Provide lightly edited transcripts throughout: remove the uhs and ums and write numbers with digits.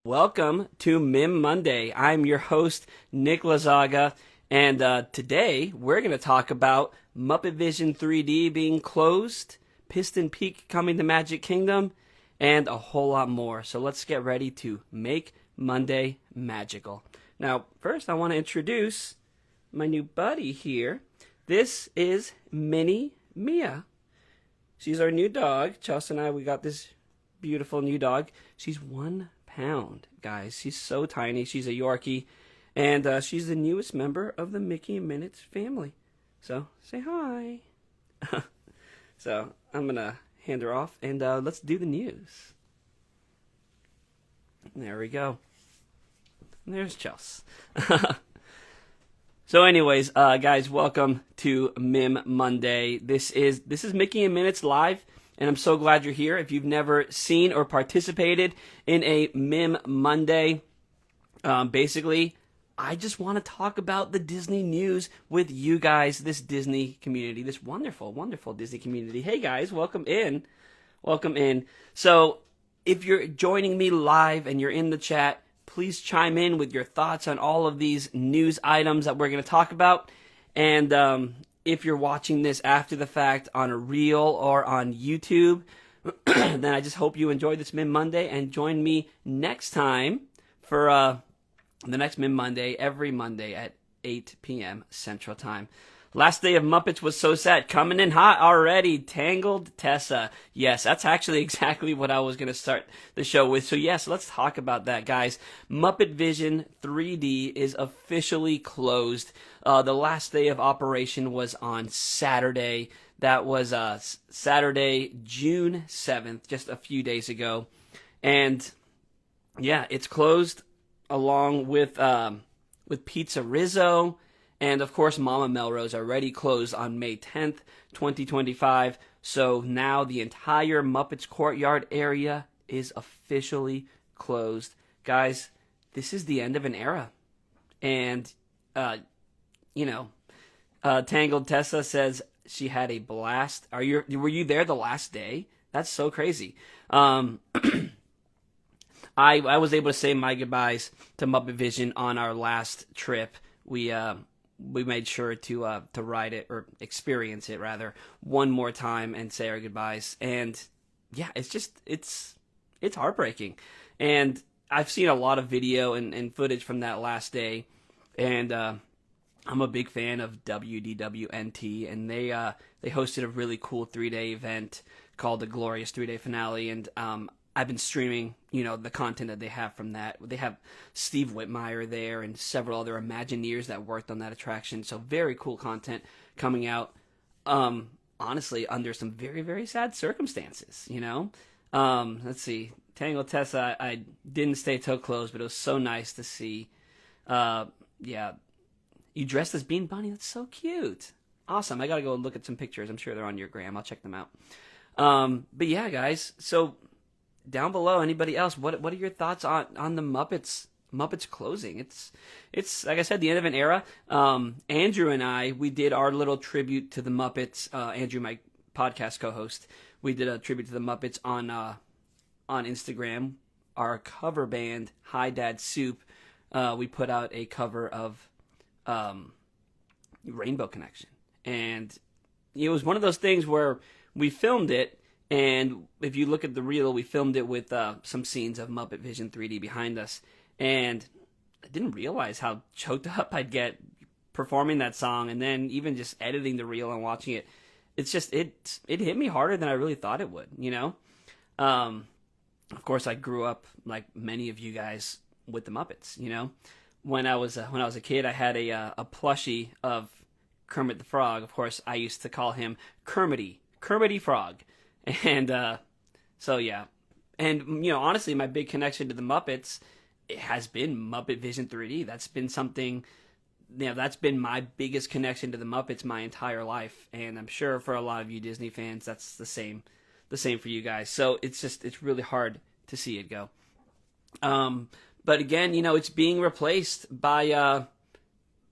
Welcome to MiM Monday. I'm your host, Nick Lazaga, and today we're going to talk about Muppet Vision 3D being closed, Piston Peak coming to Magic Kingdom, and a whole lot more. So let's get ready to make Monday magical. Now, first I want to introduce my new buddy here. This is Minnie Mia. She's our new dog. Chelsea and I, we got this beautiful new dog. She's 1 pound, guys. She's so tiny. She's a Yorkie, and she's the newest member of the Mickey and Minutes family. So say hi. So I'm gonna hand her off, and let's do the news. There we go. There's Chelsea. So anyways, guys, welcome to MiM Monday. This is Mickey and Minutes live. And I'm so glad you're here. If you've never seen or participated in a MiM Monday, basically, I just want to talk about the Disney news with you guys, this Disney community, this wonderful, wonderful Disney community. Hey guys, welcome in. Welcome in. So if you're joining me live and you're in the chat, please chime in with your thoughts on all of these news items that we're going to talk about. And if you're watching this after the fact on a reel or on YouTube, then I just hope you enjoyed this MiM Monday and join me next time for the next MiM Monday, every Monday at 8 p.m. Central Time. Last day of Muppets was so sad. Coming in hot already. Tangled Tessa. Yes, that's actually exactly what I was going to start the show with. So yes, let's talk about that, guys. Muppet Vision 3D is officially closed. The last day of operation was on Saturday. That was Saturday, June 7th, just a few days ago. And yeah, it's closed along with Pizza Rizzo. And, of course, Mama Melrose already closed on May 10th, 2025. So now the entire Muppets Courtyard area is officially closed. Guys, this is the end of an era. And, Tangled Tessa says she had a blast. Were you there the last day? That's so crazy. I was able to say my goodbyes to Muppet Vision on our last trip. We made sure to ride it, or experience it rather, one more time and say our goodbyes. And yeah, it's heartbreaking. And I've seen a lot of video and footage from that last day, and I'm a big fan of WDWNT, and they hosted a really cool 3-day event called the Glorious 3-Day Finale, and I've been streaming, the content that they have from that. They have Steve Whitmire there and several other Imagineers that worked on that attraction. So very cool content coming out, honestly, under some very, very sad circumstances, Let's see. Tangled Tessa, I didn't stay till close, but it was so nice to see. Yeah. You dressed as Bean Bunny? That's so cute. Awesome. I got to go look at some pictures. I'm sure they're on your gram. I'll check them out. But yeah, guys, so down below, anybody else, what are your thoughts on the Muppets closing? It's like I said, the end of an era. Andrew and I, we did our little tribute to the Muppets. Andrew, my podcast co-host, we did a tribute to the Muppets on Instagram. Our cover band, Hi Dad Soup, we put out a cover of Rainbow Connection, and it was one of those things where we filmed it. And if you look at the reel, we filmed it with some scenes of Muppet Vision 3D behind us. And I didn't realize how choked up I'd get performing that song, and then even just editing the reel and watching it. It's just, it hit me harder than I really thought it would, Of course, I grew up, like many of you guys, with the Muppets, When I was a kid, I had a plushie of Kermit the Frog. Of course, I used to call him Kermity Frog. And so yeah, and honestly, my big connection to the Muppets, it has been Muppet Vision 3D. That's been something, that's been my biggest connection to the Muppets my entire life, and I'm sure for a lot of you Disney fans, that's the same for you guys. So it's really hard to see it go. But again, it's being replaced by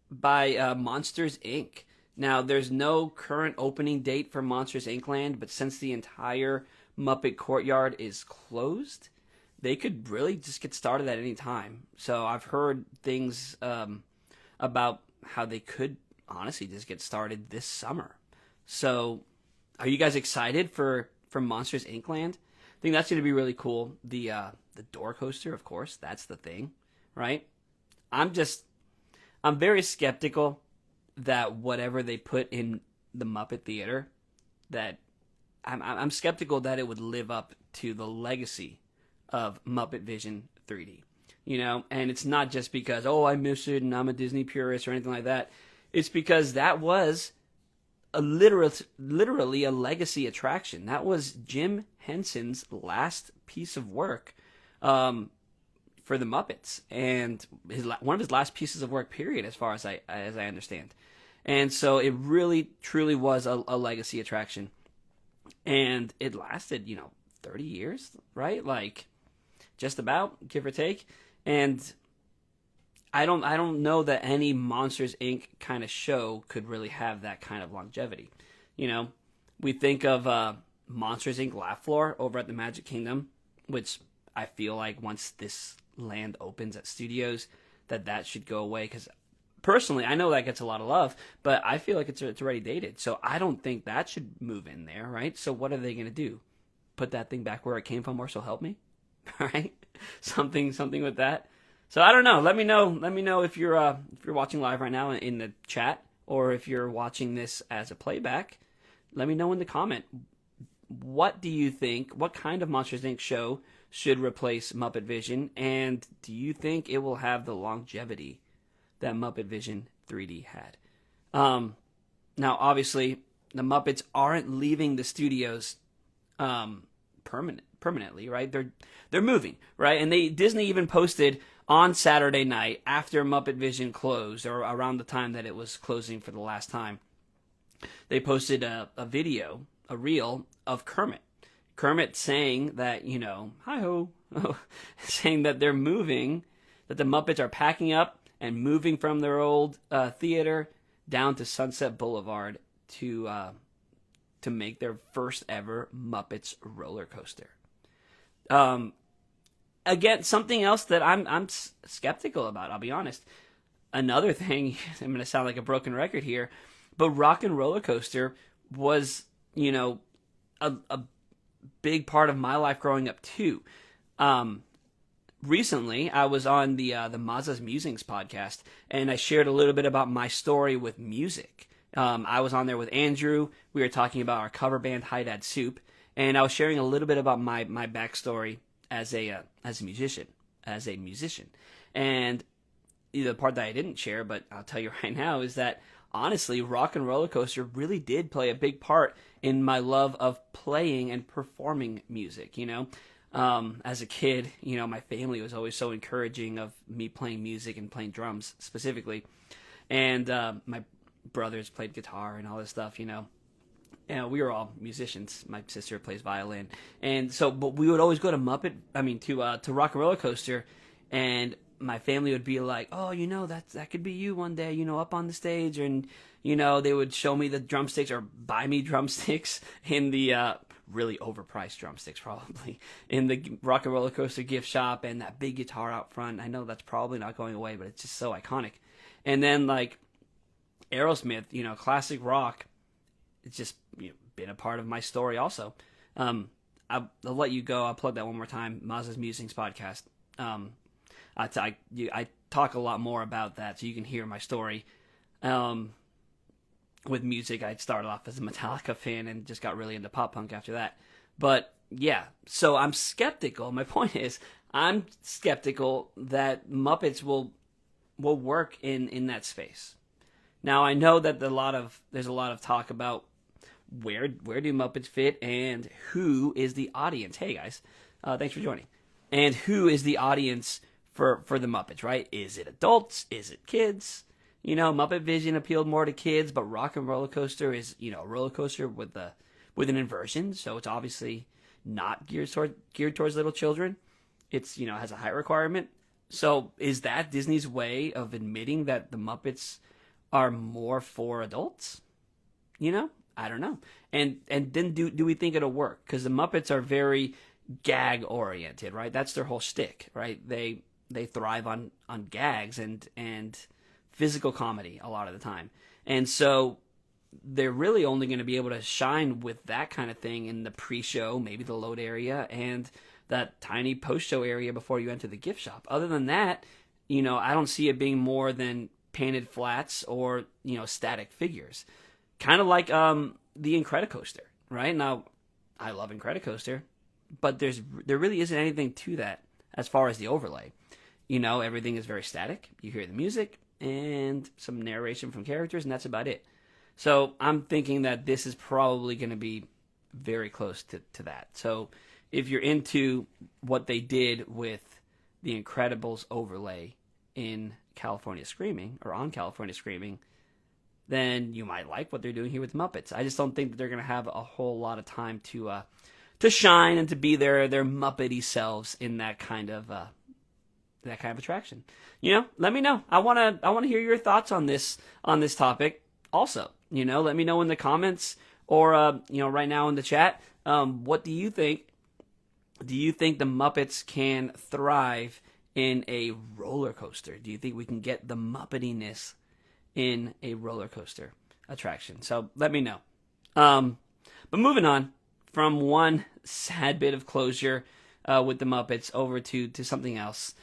Monsters Inc. Now, there's no current opening date for Monsters Inc. Land, but since the entire Muppet Courtyard is closed, they could really just get started at any time. So I've heard things about how they could honestly just get started this summer. So are you guys excited for Monsters Inc. Land? I think that's going to be really cool. The door coaster, of course, that's the thing, right? I'm very skeptical that whatever they put in the Muppet Theater, that I'm skeptical that it would live up to the legacy of Muppet Vision 3D. And it's not just because, oh, I miss it and I'm a Disney purist or anything like that. It's because that was literally a legacy attraction. That was Jim Henson's last piece of work for the Muppets, and one of his last pieces of work, period, as far as I understand. And so it really, truly was a legacy attraction. And it lasted, 30 years, right? Like, just about, give or take. And I don't know that any Monsters Inc. kind of show could really have that kind of longevity. We think of Monsters Inc. Laugh Floor over at the Magic Kingdom, which I feel like once this land opens at studios, that should go away. Because personally, I know that gets a lot of love, but I feel like it's already dated. So I don't think that should move in there, right? So what are they going to do? Put that thing back where it came from, or so help me, right? Something with that. So I don't know. Let me know if you're watching live right now in the chat, or if you're watching this as a playback. Let me know in the comment. What do you think? What kind of Monsters Inc. show should replace Muppet Vision, and do you think it will have the longevity that Muppet Vision 3D had? Now, obviously, the Muppets aren't leaving the studios permanently, right? They're moving, right? And Disney even posted on Saturday night, after Muppet Vision closed, or around the time that it was closing for the last time, they posted a video, a reel of Kermit saying that, hi-ho, saying that they're moving, that the Muppets are packing up and moving from their old theater down to Sunset Boulevard to make their first ever Muppets roller coaster. Again, something else that I'm skeptical about, I'll be honest. Another thing, I'm going to sound like a broken record here, but Rock and Roller Coaster was, a big part of my life growing up too. Recently, I was on the Mazza's Musings podcast, and I shared a little bit about my story with music. I was on there with Andrew. We were talking about our cover band, Hi Dad Soup, and I was sharing a little bit about my backstory as a musician. And the part that I didn't share, but I'll tell you right now, is that honestly, Rock and Roller Coaster really did play a big part in my love of playing and performing music. As a kid, my family was always so encouraging of me playing music and playing drums specifically. And my brothers played guitar and all this stuff, we were all musicians. My sister plays violin. And so, but we would always go to to Rock and Roller Coaster, and my family would be like, oh, that could be you one day, up on the stage. And, they would show me the drumsticks or buy me drumsticks in the, really overpriced drumsticks probably, in the Rock and Roller Coaster gift shop, and that big guitar out front. I know that's probably not going away, but it's just so iconic. And then like Aerosmith, classic rock, it's just been a part of my story also. I'll let you go. I'll plug that one more time. Mazza's Musings podcast. I talk a lot more about that, so you can hear my story. With music, I started off as a Metallica fan and just got really into pop punk after that. But yeah, so I'm skeptical. My point is, I'm skeptical that Muppets will work in that space. Now, I know that there's a lot of talk about where do Muppets fit and who is the audience. Hey guys, thanks for joining. And who is the audience for the Muppets, right? Is it adults? Is it kids? Muppet Vision appealed more to kids, but Rock and Roller Coaster is, a roller coaster with an inversion, so it's obviously not geared towards little children. It's, has a height requirement. So is that Disney's way of admitting that the Muppets are more for adults? I don't know. And then do we think it'll work? Because the Muppets are very gag oriented, right? That's their whole shtick, right? They thrive on gags and physical comedy a lot of the time. And so they're really only going to be able to shine with that kind of thing in the pre-show, maybe the load area, and that tiny post-show area before you enter the gift shop. Other than that, I don't see it being more than painted flats or, static figures. Kind of like the Incredicoaster, right? Now, I love Incredicoaster, but there really isn't anything to that as far as the overlay. Everything is very static. You hear the music and some narration from characters, and that's about it. So I'm thinking that this is probably going to be very close to that. So if you're into what they did with the Incredibles overlay in California Screaming, or on California Screaming, then you might like what they're doing here with Muppets. I just don't think that they're going to have a whole lot of time to shine and to be their Muppety selves in that kind of attraction. Let me know. I want to hear your thoughts on this topic. Also, let me know in the comments or right now in the chat. What do you think? Do you think the Muppets can thrive in a roller coaster? Do you think we can get the Muppetiness in a roller coaster attraction? So let me know. But moving on from one sad bit of closure with the Muppets over to something else.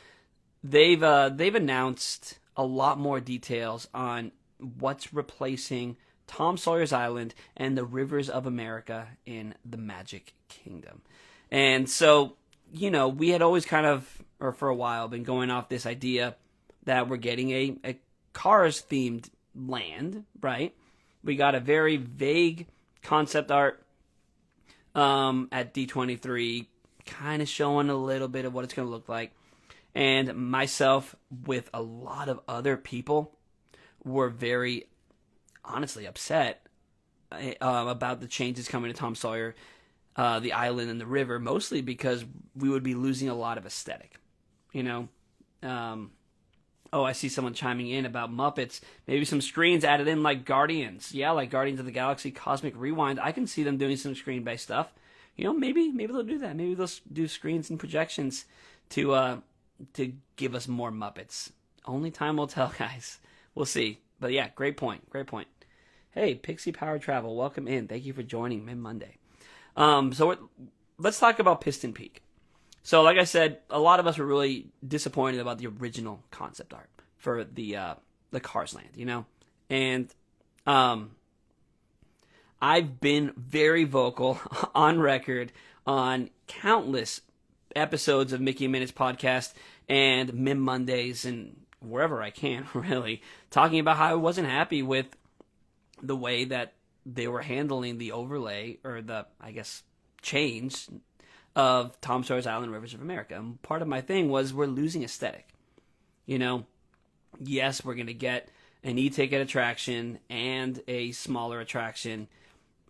They've announced a lot more details on what's replacing Tom Sawyer's Island and the Rivers of America in the Magic Kingdom. And so, we had always kind of, or for a while, been going off this idea that we're getting a Cars-themed land, right? We got a very vague concept art at D23, kind of showing a little bit of what it's going to look like. And myself, with a lot of other people, were very, honestly, upset about the changes coming to Tom Sawyer, the island and the river, mostly because we would be losing a lot of aesthetic. I see someone chiming in about Muppets. Maybe some screens added in like Guardians. Yeah, like Guardians of the Galaxy Cosmic Rewind. I can see them doing some screen-based stuff. Maybe they'll do that. Maybe they'll do screens and projections to give us more Muppets. Only time will tell, guys. We'll see. But yeah, great point. Hey, Pixie Power Travel, welcome in. Thank you for joining MiM Monday. Let's talk about Piston Peak. So like I said, a lot of us were really disappointed about the original concept art for the Cars Land, And I've been very vocal on record on countless episodes of Mickey Minutes podcast and MiM Mondays and wherever I can, really, talking about how I wasn't happy with the way that they were handling the overlay, or the, I guess, change of Tom Sawyer's Island, Rivers of America. And part of my thing was we're losing aesthetic. Yes, we're going to get an e-ticket attraction and a smaller attraction.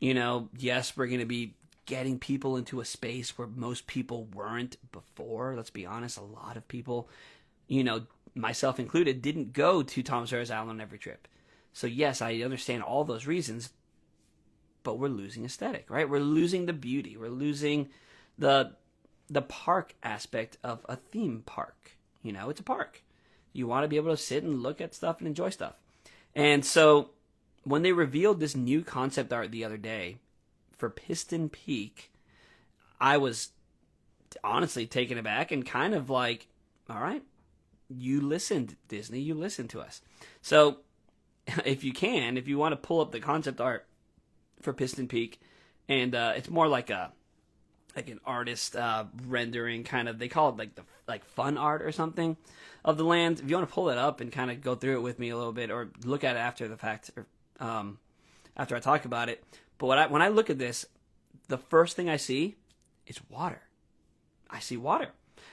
Yes, we're going to be getting people into a space where most people weren't before. Let's be honest, a lot of people, myself included, didn't go to Tom Sawyer's Island on every trip. So yes, I understand all those reasons, but we're losing aesthetic, right? We're losing the beauty. We're losing the park aspect of a theme park. It's a park. You want to be able to sit and look at stuff and enjoy stuff. And so when they revealed this new concept art the other day for Piston Peak, I was honestly taken aback and kind of like, all right, you listened, Disney, you listened to us. So if you want to pull up the concept art for Piston Peak, and it's more like an artist rendering kind of, they call it like fun art or something of the land. If you want to pull that up and kind of go through it with me a little bit, or look at it after the fact, or after I talk about it. But when I look at this, the first thing I see is water. I see water.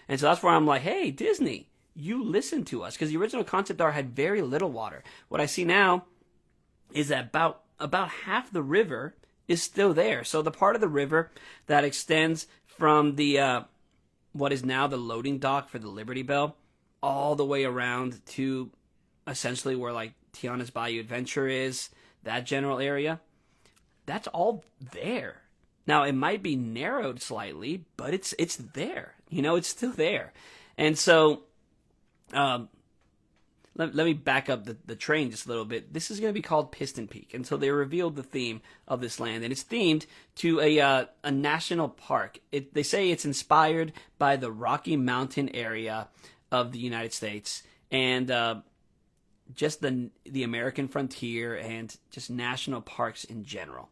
And so that's where I'm like, hey, Disney, you listen to us. Because the original concept art had very little water. What I see now is that about half the river is still there. So the part of the river that extends from the what is now the loading dock for the Liberty Bell all the way around to essentially where like Tiana's Bayou Adventure is, that general area, that's all there. Now, it might be narrowed slightly, but it's there. It's still there. And so, let me back up the train just a little bit. This is going to be called Piston Peak. And so they revealed the theme of this land. And it's themed to a national park. They say it's inspired by the Rocky Mountain area of the United States. And just the American frontier and just national parks in general.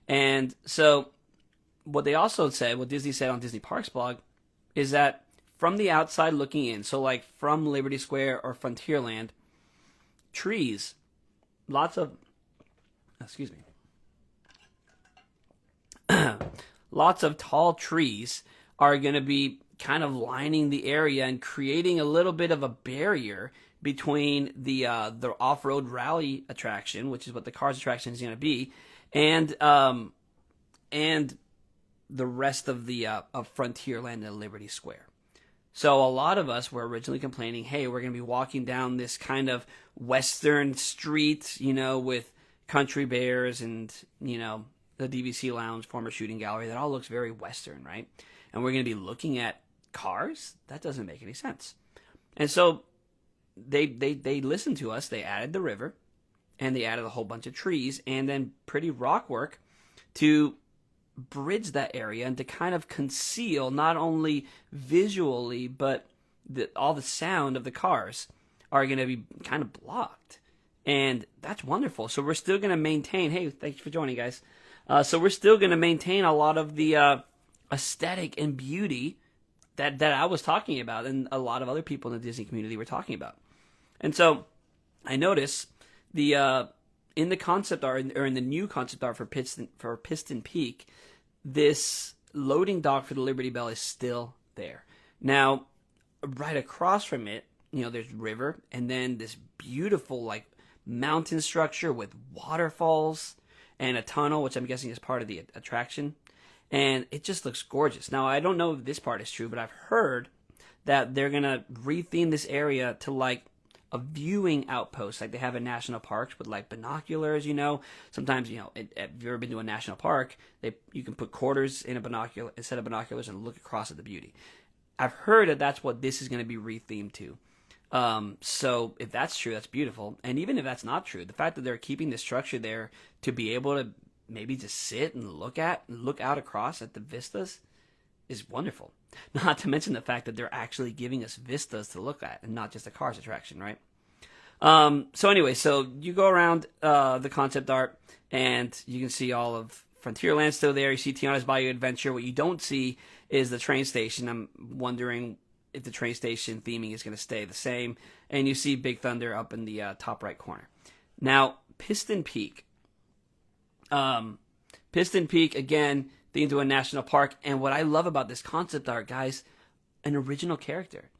And so what they also said, what Disney said on Disney Parks blog, is that from the outside looking in, so like from Liberty Square or Frontierland, trees, lots of tall trees are going to be kind of lining the area and creating a little bit of a barrier between the off-road rally attraction, which is what the Cars attraction is going to be, and the rest of the of Frontierland and Liberty Square. So a lot of us were originally complaining, hey, we're going to be walking down this kind of western street, with country bears and, the DVC Lounge, former shooting gallery. That all looks very western, right? And we're going to be looking at cars? That doesn't make any sense. And so they listened to us. They added the river, and they added a whole bunch of trees, and then pretty rock work to bridge that area and to kind of conceal not only visually, but all the sound of the cars are going to be kind of blocked. And that's wonderful. So we're still going to maintain, hey, thanks for joining, guys. So we're still going to maintain a lot of the aesthetic and beauty that I was talking about, and a lot of other people in the Disney community were talking about. And so I noticed in the concept art, or in the new concept art for Piston Peak, this loading dock for the Liberty Bell is still there. Now, right across from it, there's river, and then this beautiful like mountain structure with waterfalls and a tunnel, which I'm guessing is part of the attraction. And it just looks gorgeous. Now, I don't know if this part is true, but I've heard that they're going to retheme this area to like a viewing outpost, like they have in national parks with like binoculars. Sometimes, if you've ever been to a national park, you can put quarters in a set of binoculars and look across at the beauty. I've heard that that's what this is going to be rethemed to. So if that's true, that's beautiful. And even if that's not true, the fact that they're keeping the structure there to be able to maybe just sit and look out across at the vistas is wonderful. Not to mention the fact that they're actually giving us vistas to look at and not just a Cars attraction, right? So anyway, so you go around the concept art and you can see all of Frontierland still there. You see Tiana's Bayou Adventure. What you don't see is the train station. I'm wondering if the train station theming is going to stay the same. And you see Big Thunder up in the top right corner. Now, Piston Peak. Piston Peak, again, themed to a national park. And what I love about this concept art, guys, an original character.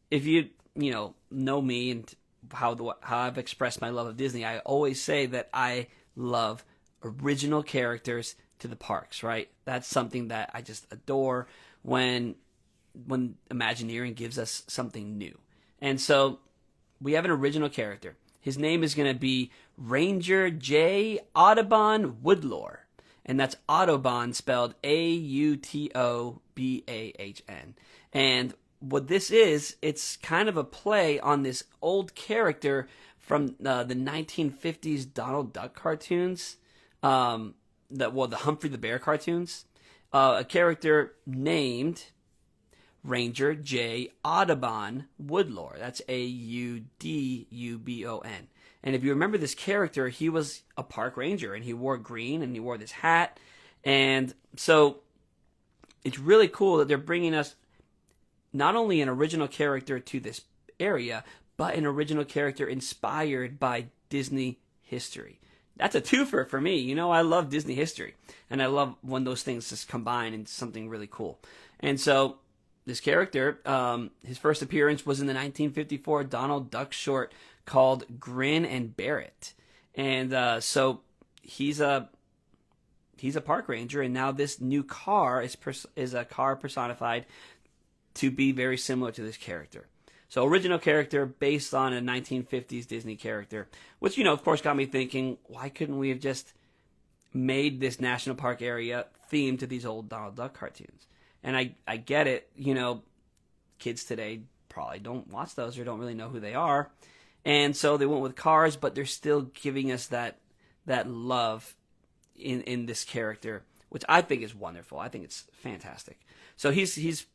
If you know me and how I've expressed my love of Disney, I always say that I love original characters to the parks, right? That's something that I just adore when Imagineering gives us something new. And so we have an original character. His name is going to be Ranger J. Audubon Woodlore. And that's Audubon spelled Autobahn. And what this is, it's kind of a play on this old character from the 1950s Donald Duck cartoons, the Humphrey the Bear cartoons. A character named Ranger J. Audubon Woodlore. That's Audubon. And if you remember this character, he was a park ranger, and he wore green, and he wore this hat. And so it's really cool that they're bringing us not only an original character to this area, but an original character inspired by Disney history. That's a twofer for me. I love Disney history, and I love when those things just combine into something really cool. And so this character, his first appearance was in the 1954 Donald Duck short called Grin and Bear It. And so he's a park ranger, and now this new car is a car personified to be very similar to this character. So original character based on a 1950s Disney character, which, of course got me thinking, why couldn't we have just made this national park area theme to these old Donald Duck cartoons. And I get it, kids today probably don't watch those or don't really know who they are. And so they went with Cars, but they're still giving us that love in this character, which I think is wonderful. I think it's fantastic. So he's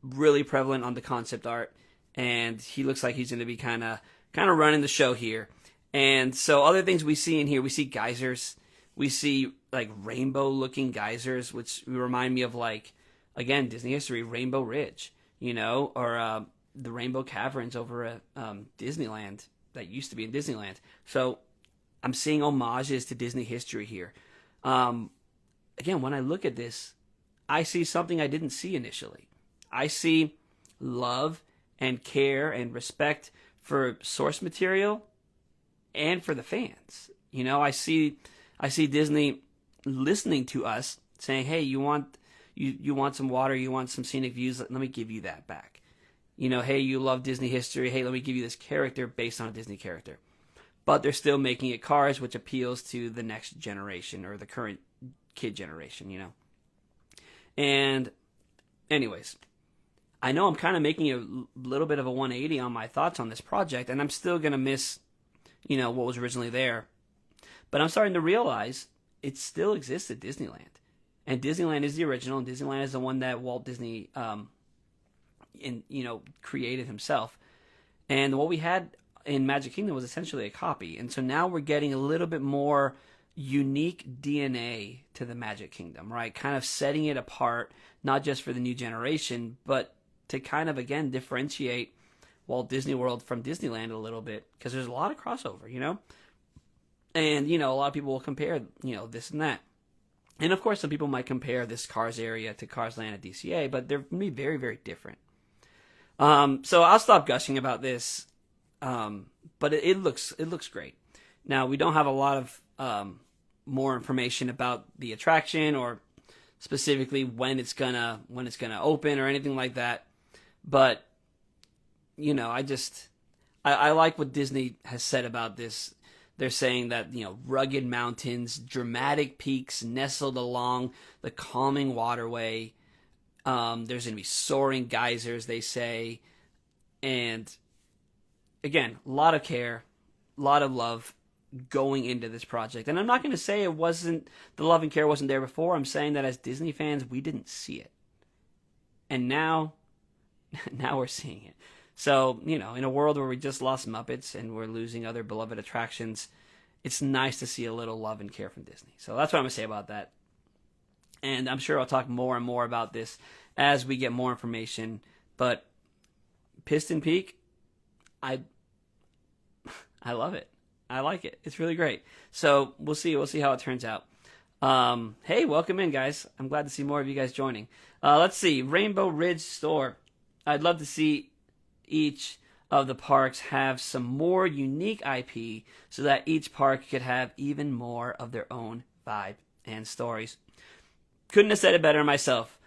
really prevalent on the concept art, and he looks like he's going to be kind of running the show here. And so other things we see in here, we see geysers. We see like rainbow-looking geysers, which remind me of, like, again, Disney history, Rainbow Ridge, or the Rainbow Caverns over at Disneyland that used to be in Disneyland. So I'm seeing homages to Disney history here. Again, when I look at this, I see something I didn't see initially. I see love and care and respect for source material and for the fans. I see Disney listening to us, saying, "Hey, you want some water, you want some scenic views, let me give you that back. Hey, you love Disney history, hey, let me give you this character based on a Disney character." But they're still making it Cars, which appeals to the next generation or the current kid generation, And anyways, I know I'm kind of making a little bit of a 180 on my thoughts on this project, and I'm still going to miss, what was originally there. But I'm starting to realize it still exists at Disneyland. And Disneyland is the original, and Disneyland is the one that Walt Disney created himself. And what we had in Magic Kingdom was essentially a copy. And so now we're getting a little bit more unique DNA to the Magic Kingdom, right? Kind of setting it apart, not just for the new generation, but to kind of, again, differentiate Walt Disney World from Disneyland a little bit, because there's a lot of crossover, And, a lot of people will compare, this and that. And, of course, some people might compare this Cars area to Cars Land at DCA, but they're going to be very, very different. So I'll stop gushing about this, but it looks great. Now, we don't have a lot of more information about the attraction or specifically when it's gonna open or anything like that. But I like what Disney has said about this. They're saying that rugged mountains, dramatic peaks nestled along the calming waterway. There's gonna be soaring geysers, they say, and again, a lot of care, a lot of love going into this project. And I'm not going to say the love and care wasn't there before. I'm saying that as Disney fans, we didn't see it. And now we're seeing it. So, in a world where we just lost Muppets and we're losing other beloved attractions, it's nice to see a little love and care from Disney. So that's what I'm going to say about that. And I'm sure I'll talk more and more about this as we get more information. But Piston Peak, I love it. I like it. It's really great. So we'll see. We'll see how it turns out. Hey, welcome in, guys. I'm glad to see more of you guys joining. Let's see. Rainbow Ridge Store. I'd love to see each of the parks have some more unique IP so that each park could have even more of their own vibe and stories. Couldn't have said it better myself.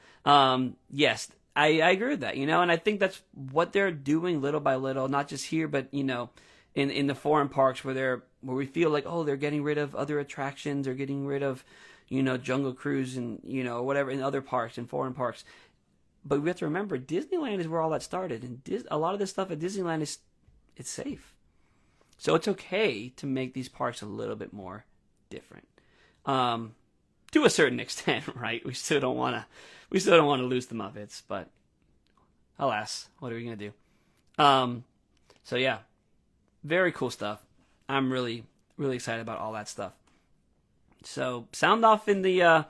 Yes, I agree with that, and I think that's what they're doing little by little, not just here, but, in the foreign parks where we feel like, oh, they're getting rid of other attractions, they're getting rid of, Jungle Cruise and, whatever in other parks, in foreign parks. But we have to remember, Disneyland is where all that started. And a lot of this stuff at Disneyland it's safe. So it's okay to make these parks a little bit more different. To a certain extent, right? We still don't want to lose the Muppets, but alas, what are we going to do? So yeah. Very cool stuff. I'm really, really excited about all that stuff. So sound off in the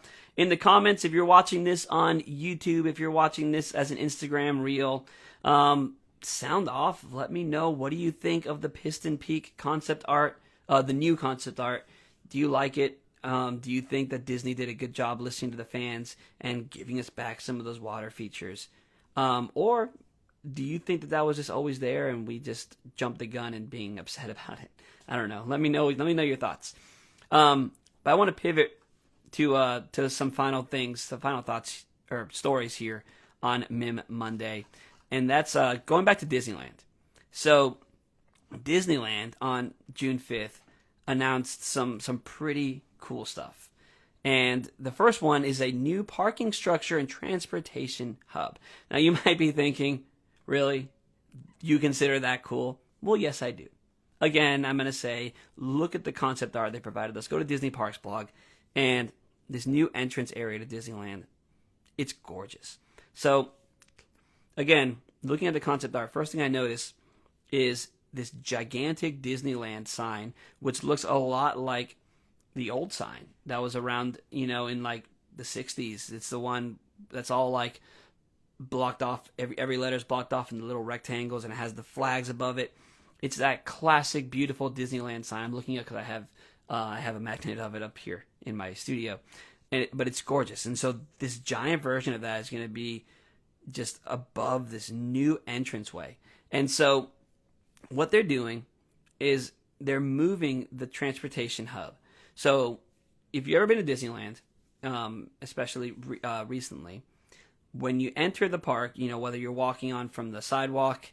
comments if you're watching this on YouTube, if you're watching this as an Instagram reel. Sound off. Let me know, what do you think of the Piston Peak concept art, the new concept art? Do you like it? Do you think that Disney did a good job listening to the fans and giving us back some of those water features? Or do you think that was just always there and we just jumped the gun and being upset about it? I don't know. Let me know your thoughts. But I want to pivot to some final thoughts or stories here on MiM Monday, and that's going back to Disneyland. So Disneyland on June 5th announced some pretty cool stuff, And the first one is a new parking structure and transportation hub. Now you might be thinking, really? You consider that cool? Well, yes, I do. Again, I'm going to say, look at the concept art they provided us. Go to Disney Parks blog, and this new entrance area to Disneyland, it's gorgeous. So, again, looking at the concept art, first thing I notice is this gigantic Disneyland sign, which looks a lot like the old sign that was around, in like the 60s. It's the one that's all like blocked off. Every letter's blocked off in the little rectangles, and it has the flags above it. It's that classic, beautiful Disneyland sign. I'm looking at because I have a magnet of it up here in my studio, but it's gorgeous. And so this giant version of that is going to be just above this new entranceway. And so what they're doing is they're moving the transportation hub. So if you've ever been to Disneyland, especially recently, when you enter the park, whether you're walking on from the sidewalk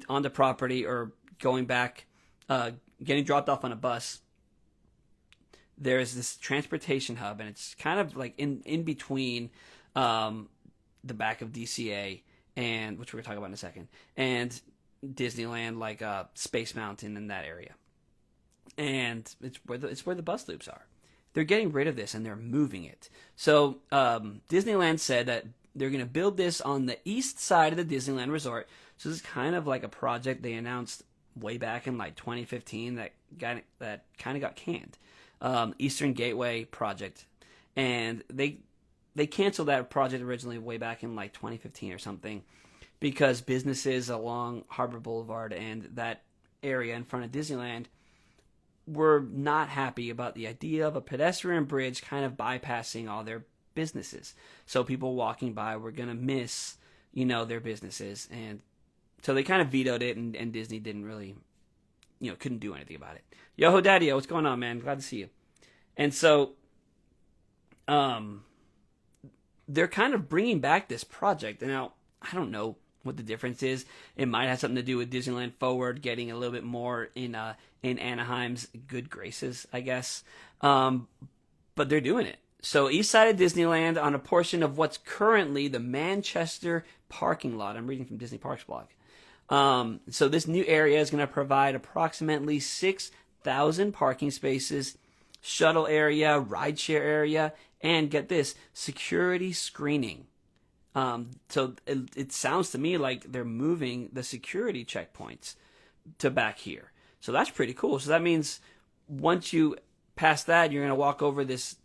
onto property or going back, getting dropped off on a bus, there's this transportation hub, and it's kind of like in between the back of DCA, and which we're going to talk about in a second, and Disneyland, like Space Mountain in that area. And it's where the bus loops are. They're getting rid of this, and they're moving it. So Disneyland said that they're going to build this on the east side of the Disneyland Resort. So this is kind of like a project they announced way back in like 2015 that kind of got canned. Eastern Gateway project, and they canceled that project originally way back in like 2015 or something, because businesses along Harbor Boulevard and that area in front of Disneyland were not happy about the idea of a pedestrian bridge kind of bypassing all their businesses. So people walking by were going to miss, their businesses. And so they kind of vetoed it, and Disney didn't really, couldn't do anything about it. Yo, Daddy, what's going on, man? Glad to see you. And so they're kind of bringing back this project. And now, I don't know what the difference is. It might have something to do with Disneyland Forward getting a little bit more in Anaheim's good graces, I guess. But they're doing it. So east side of Disneyland on a portion of what's currently the Manchester parking lot. I'm reading from Disney Parks blog. So this new area is going to provide approximately 6,000 parking spaces, shuttle area, rideshare area, and get this, security screening. So it sounds to me like they're moving the security checkpoints to back here. So that's pretty cool. So that means once you pass that, you're going to walk over this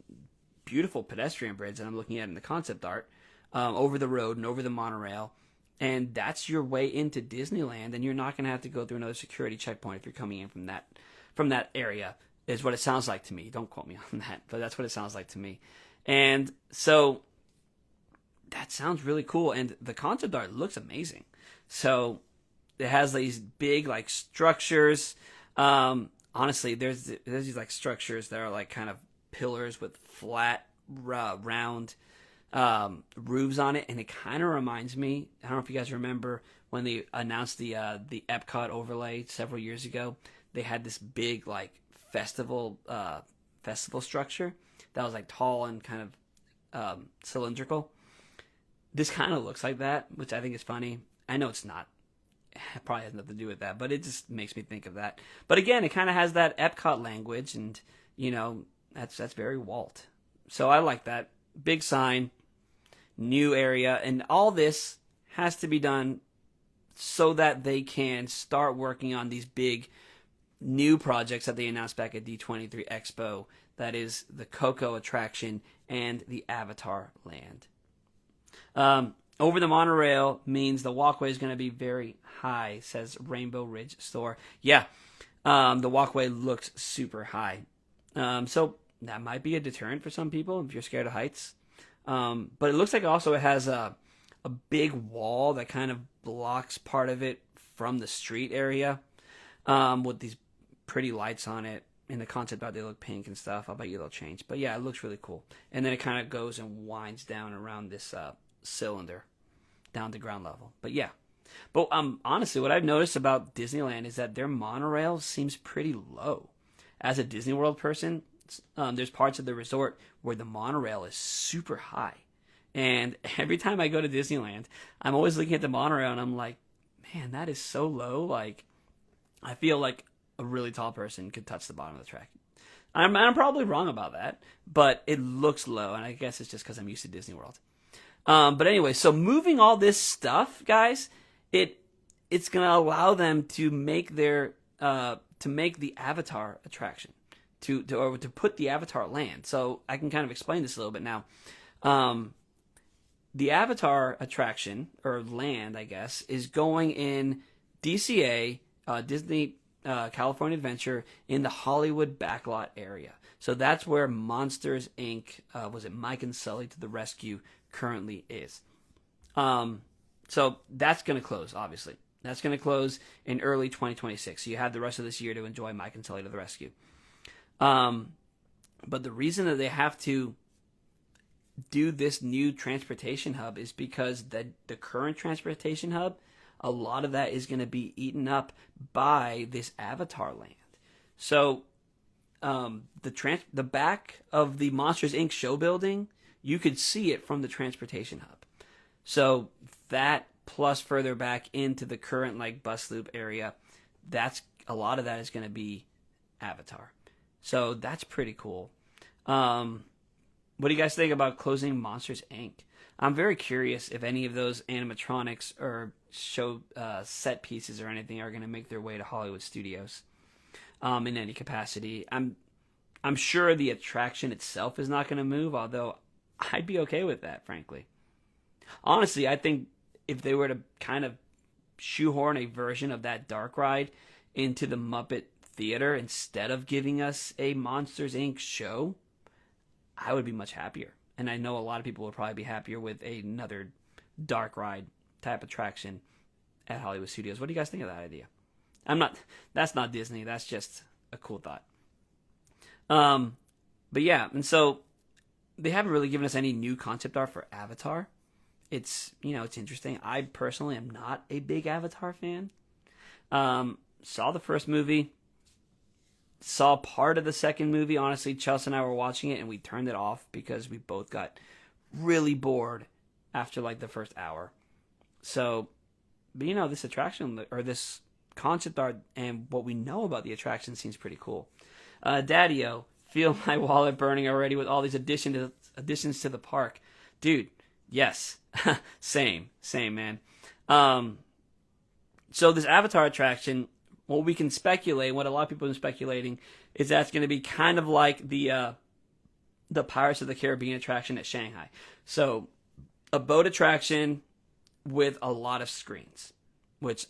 beautiful pedestrian bridge that I'm looking at in the concept art, over the road and over the monorail. And that's your way into Disneyland, and you're not going to have to go through another security checkpoint if you're coming in from that area, is what it sounds like to me. Don't quote me on that, but that's what it sounds like to me. And so that sounds really cool, and the concept art looks amazing. So it has these big like structures. Honestly, there's these like structures that are like kind of pillars with flat, round roofs on it, and it kind of reminds me. I don't know if you guys remember when they announced the Epcot overlay several years ago. They had this big like festival structure that was like tall and kind of cylindrical. This kind of looks like that, which I think is funny. I know it's not. It probably has nothing to do with that, but it just makes me think of that. But again, it kind of has that Epcot language, and that's very Walt. So I like that. Big sign, new area, and all this has to be done so that they can start working on these big new projects that they announced back at D23 Expo. That is the Coco attraction and the Avatar land. Over the monorail means the walkway is going to be very high, says Rainbow Ridge Store. Yeah, the walkway looks super high. So that might be a deterrent for some people if you're scared of heights. But it looks like also it has a big wall that kind of blocks part of it from the street area, with these pretty lights on it. In the concept art, they look pink and stuff. I'll bet you they'll change. But yeah, it looks really cool. And then it kind of goes and winds down around this cylinder down to ground level. But yeah. But honestly, what I've noticed about Disneyland is that their monorail seems pretty low. As a Disney World person, There's parts of the resort where the monorail is super high. And every time I go to Disneyland, I'm always looking at the monorail and I'm like, man, that is so low. Like, I feel like a really tall person could touch the bottom of the track. I'm probably wrong about that, but it looks low, and I guess it's just because I'm used to Disney World. But anyway, so moving all this stuff, guys, it's gonna allow them to make their to make the Avatar attraction, to put the Avatar land. So I can kind of explain this a little bit now. The Avatar attraction, or land, I guess, is going in DCA, Disney California Adventure, in the Hollywood backlot area. So that's where Monsters, Inc., was it Mike and Sully to the Rescue, currently is. So that's going to close, obviously. That's going to close in early 2026. So you have the rest of this year to enjoy Mike and Sully to the Rescue. But the reason that they have to do this new transportation hub is because the current transportation hub, a lot of that is going to be eaten up by this Avatar land. So the back of the Monsters Inc. show building, you could see it from the transportation hub. So that plus further back into the current like bus loop area, that's a lot of that is going to be Avatar. So that's pretty cool. What do you guys think about closing Monsters Inc.? I'm very curious if any of those animatronics or show set pieces or anything are going to make their way to Hollywood studios in any capacity. I'm sure the attraction itself is not going to move, although I'd be okay with that, frankly. Honestly, I think if they were to kind of shoehorn a version of that dark ride into the Muppet Theater instead of giving us a Monsters Inc. show, I would be much happier. And I know a lot of people would probably be happier with another dark ride type attraction at Hollywood Studios. What do you guys think of that idea? That's not Disney. That's just a cool thought. But yeah, and so they haven't really given us any new concept art for Avatar. It's interesting. I personally am not a big Avatar fan. Saw the first movie. Saw part of the second movie. Honestly, Chelsea and I were watching it and we turned it off because we both got really bored after like the first hour. So, but this attraction or this concept art and what we know about the attraction seems pretty cool. Daddy-O, feel my wallet burning already with all these additions to the park. Dude, yes. Same, man. So this Avatar attraction, what we can speculate, what a lot of people have been speculating, is that's going to be kind of like the Pirates of the Caribbean attraction at Shanghai. So, a boat attraction with a lot of screens, which,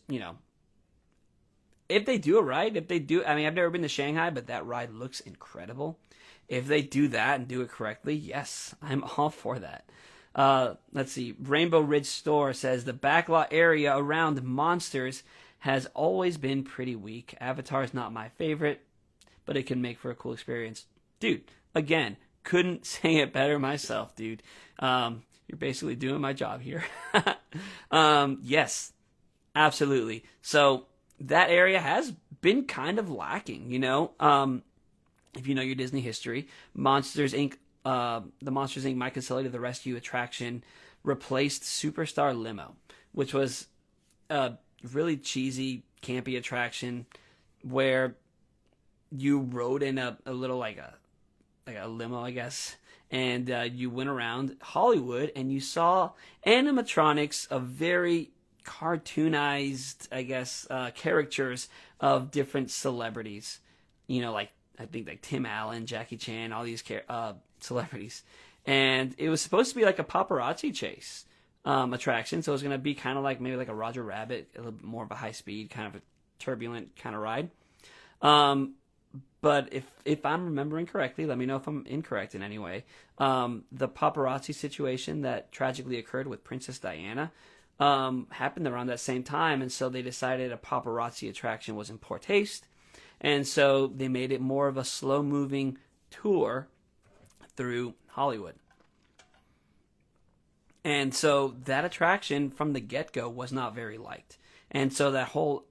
if they do it right, I've never been to Shanghai, but that ride looks incredible. If they do that and do it correctly, yes, I'm all for that. Let's see. Rainbow Ridge Store says the backlot area around Monsters has always been pretty weak. Avatar is not my favorite, but it can make for a cool experience. Dude, again, couldn't say it better myself, dude. You're basically doing my job here. Yes, absolutely. So that area has been kind of lacking, if you know your Disney history. Monsters Inc., the Monsters Inc. Mike and Sully to the Rescue attraction replaced Superstar Limo, which was really cheesy, campy attraction where you rode in a little like a limo, I guess, and you went around Hollywood and you saw animatronics of very cartoonized, I guess, characters of different celebrities. Like I think like Tim Allen, Jackie Chan, all these celebrities, and it was supposed to be like a paparazzi chase attraction, so it was going to be kind of like maybe like a Roger Rabbit, a little bit more of a high speed, kind of a turbulent kind of ride. But if I'm remembering correctly, let me know if I'm incorrect in any way. The paparazzi situation that tragically occurred with Princess Diana happened around that same time, and so they decided a paparazzi attraction was in poor taste, and so they made it more of a slow-moving tour through Hollywood. And so that attraction from the get-go was not very liked. And so that whole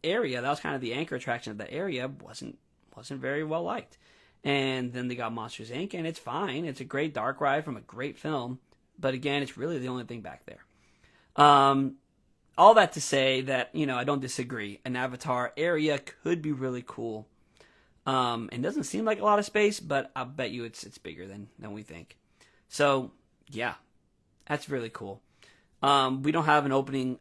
area, that was kind of the anchor attraction of the area, wasn't very well liked. And then they got Monsters Inc., and it's fine. It's a great dark ride from a great film. But again, it's really the only thing back there. All that to say that, I don't disagree. An Avatar area could be really cool. It doesn't seem like a lot of space, but I'll bet you it's bigger than we think. So, yeah, that's really cool. We don't have an opening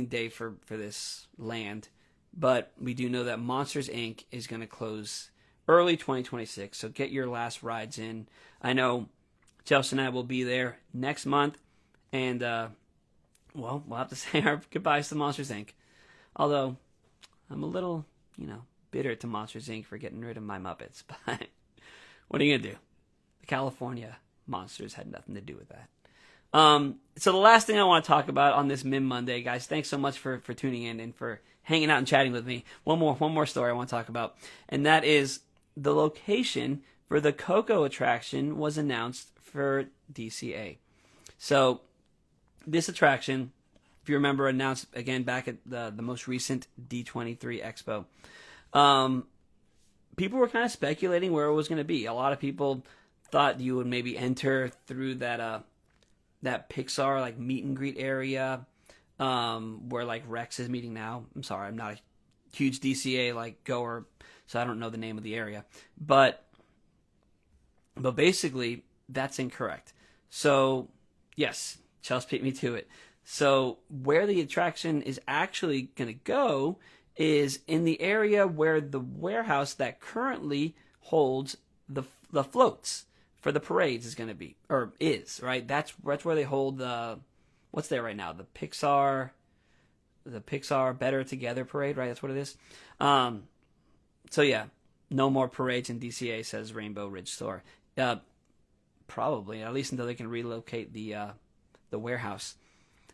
day for this land, but we do know that Monsters Inc. is going to close early 2026. So get your last rides in. I know Chelsea and I will be there next month, and we'll have to say our goodbyes to Monsters Inc. Although I'm a little, bitter to Monsters Inc. for getting rid of my Muppets, but what are you gonna do? The California monsters had nothing to do with that. So the last thing I want to talk about on this MiM Monday, guys, thanks so much for tuning in and for hanging out and chatting with me. One more story I want to talk about, and that is the location for the Coco attraction was announced for DCA. So this attraction, if you remember, announced again back at the most recent D23 Expo. People were kind of speculating where it was going to be. A lot of people thought you would maybe enter through that Pixar like meet and greet area, where like Rex is meeting now. I'm sorry, I'm not a huge DCA like goer, so I don't know the name of the area. But basically, that's incorrect. So yes, Chelsea beat me to it. So where the attraction is actually going to go is in the area where the warehouse that currently holds the floats for the parades is going to be, or is, right? That's where they hold what's there right now? The Pixar Better Together parade, right? That's what it is. So yeah, no more parades in DCA, says Rainbow Ridge Store. Probably, at least until they can relocate the warehouse.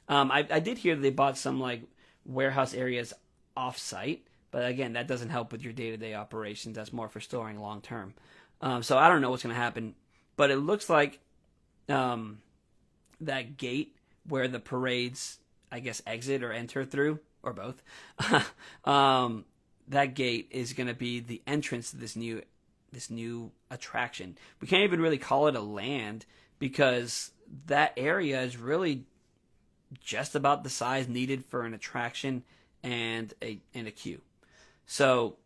I did hear that they bought some like warehouse areas off-site, but again, that doesn't help with your day-to-day operations. That's more for storing long-term. So I don't know what's going to happen, but it looks like that gate where the parades, I guess, exit or enter through, or both, that gate is going to be the entrance to this new attraction. We can't even really call it a land because that area is really just about the size needed for an attraction and a queue. So,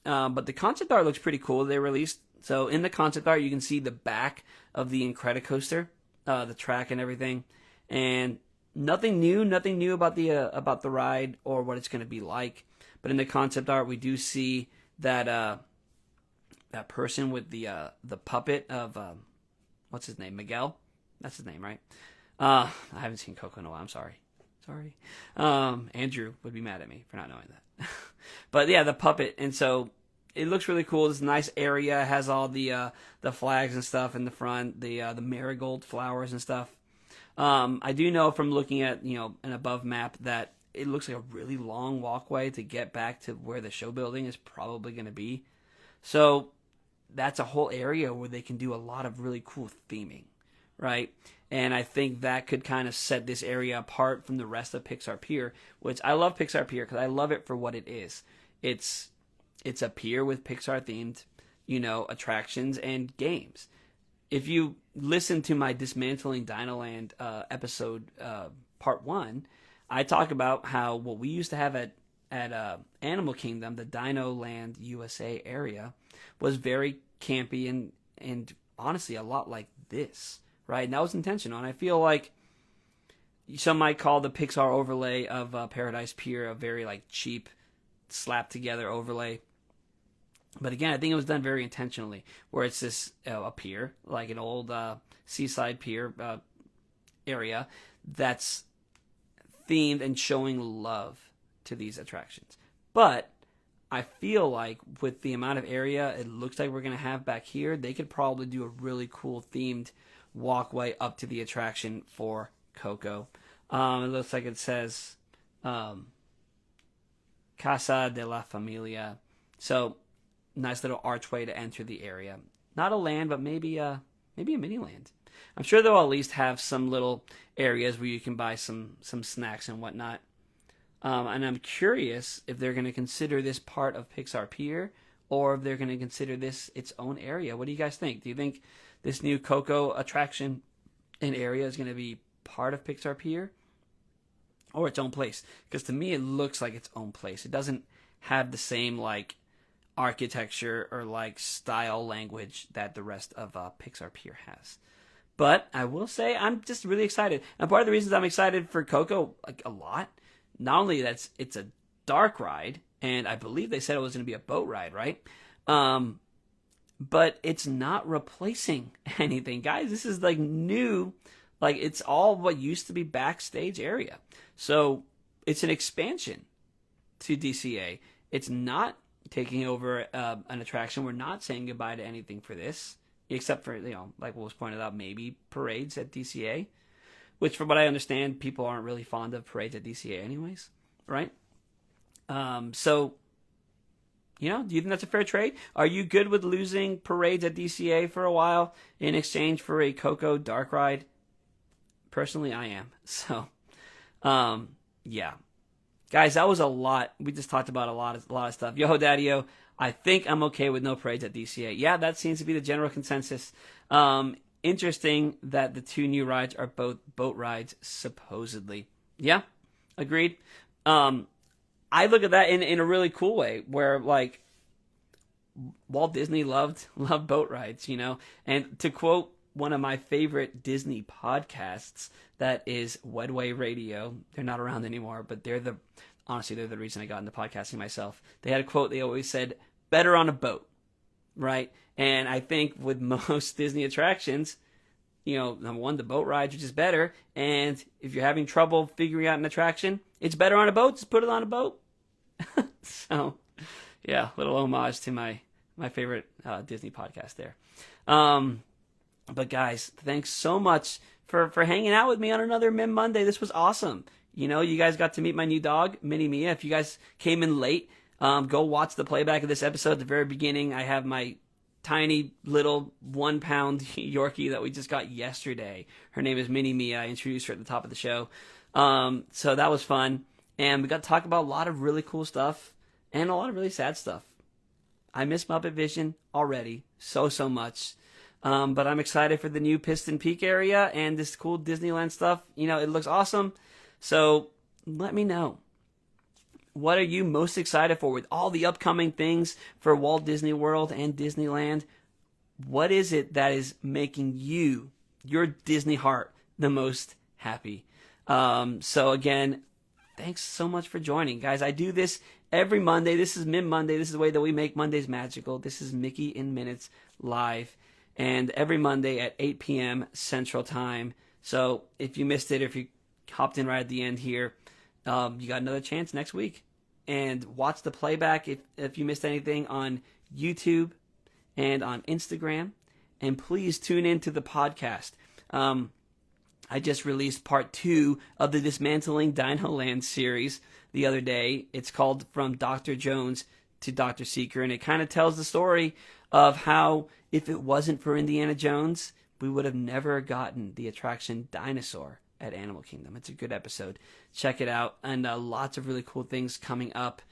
but the concept art looks pretty cool. They released, so in the concept art you can see the back of the Incredicoaster, the track and everything, and nothing new about the ride or what it's going to be like. But in the concept art we do see that that person with the puppet of what's his name, Miguel? That's his name, right? I haven't seen Coco in a while. I'm sorry. Andrew would be mad at me for not knowing that. But yeah, the puppet, and so it looks really cool. This nice area, has all the flags and stuff in the front, the marigold flowers and stuff. I do know from looking at an above map that it looks like a really long walkway to get back to where the show building is probably going to be. So that's a whole area where they can do a lot of really cool theming, right? And I think that could kind of set this area apart from the rest of Pixar Pier, which I love Pixar Pier because I love it for what it is. It's a pier with Pixar themed, attractions and games. If you listen to my Dismantling Dinoland episode, part 1, I talk about how what we used to have at Animal Kingdom, the Dino Land USA area, was very campy and honestly a lot like this. Right, and that was intentional, and I feel like some might call the Pixar overlay of Paradise Pier a very like cheap, slapped together overlay. But again, I think it was done very intentionally, where it's this a pier, like an old seaside pier area that's themed and showing love to these attractions. But I feel like with the amount of area it looks like we're going to have back here, they could probably do a really cool themed walkway up to the attraction for Coco. It looks like it says Casa de la Familia. So nice little archway to enter the area. Not a land, but maybe a mini land. I'm sure they'll at least have some little areas where you can buy some snacks and whatnot. And I'm curious if they're going to consider this part of Pixar Pier or if they're going to consider this its own area. What do you guys think? Do you think this new Coco attraction and area is going to be part of Pixar Pier or its own place? Because to me, it looks like its own place. It doesn't have the same like architecture or like style language that the rest of Pixar Pier has. But I will say I'm just really excited. And part of the reasons I'm excited for Coco like a lot, not only that it's a dark ride, and I believe they said it was going to be a boat ride, right? But it's not replacing anything, guys. This is like new, like it's all what used to be backstage area. So it's an expansion to DCA. It's not taking over an attraction. We're not saying goodbye to anything for this, except for, like what was pointed out, maybe parades at DCA, which from what I understand, people aren't really fond of parades at DCA anyways, right? So, do you think that's a fair trade? Are you good with losing parades at DCA for a while in exchange for a Coco dark ride? Personally, I am. So, yeah. Guys, that was a lot. We just talked about a lot of stuff. Yo-ho Daddy-o, I think I'm okay with no parades at DCA. Yeah, that seems to be the general consensus. Interesting that the two new rides are both boat rides, supposedly. Yeah, agreed. I look at that in a really cool way, where like Walt Disney loved boat rides, And to quote one of my favorite Disney podcasts, that is Wedway Radio. They're not around anymore, but honestly, they're the reason I got into podcasting myself. They had a quote. They always said, "Better on a boat," right? And I think with most Disney attractions, number one, the boat ride, which is better. And if you're having trouble figuring out an attraction, it's better on a boat. Just put it on a boat. So, yeah, little homage to my favorite Disney podcast there. But guys, thanks so much for hanging out with me on another MiM Monday. This was awesome. You guys got to meet my new dog, Mini Mia. If you guys came in late, go watch the playback of this episode. At the very beginning, I have my tiny little 1 pound Yorkie that we just got yesterday. Her name is Mini Mia. I introduced her at the top of the show. So that was fun. And we got to talk about a lot of really cool stuff and a lot of really sad stuff. I miss Muppet Vision already so much. But I'm excited for the new Piston Peak area and this cool Disneyland stuff. It looks awesome. So let me know. What are you most excited for with all the upcoming things for Walt Disney World and Disneyland? What is it that is making your Disney heart, the most happy? So again, thanks so much for joining, guys. I do this every Monday. This is MiM Monday. This is the way that we make Mondays magical. This is Mickey in Minutes live, and every Monday at 8 p.m. Central Time. So if you missed it, if you hopped in right at the end here, you got another chance next week. And watch the playback if you missed anything on YouTube and on Instagram. And please tune in to the podcast. I just released part 2 of the Dismantling Dino Land series the other day. It's called From Dr. Jones to Dr. Seeker, and it kind of tells the story of how if it wasn't for Indiana Jones, we would have never gotten the attraction Dinosaur at Animal Kingdom. It's a good episode. Check it out. And lots of really cool things coming up.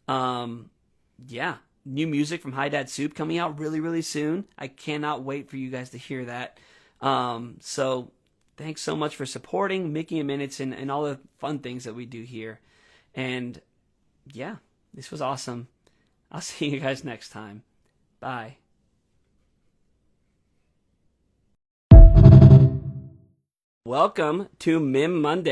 Yeah. New music from Hi Dad Soup coming out really, really soon. I cannot wait for you guys to hear that. So thanks so much for supporting Mickey in Minutes and all the fun things that we do here. And yeah, this was awesome. I'll see you guys next time. Bye. Welcome to MiM Monday.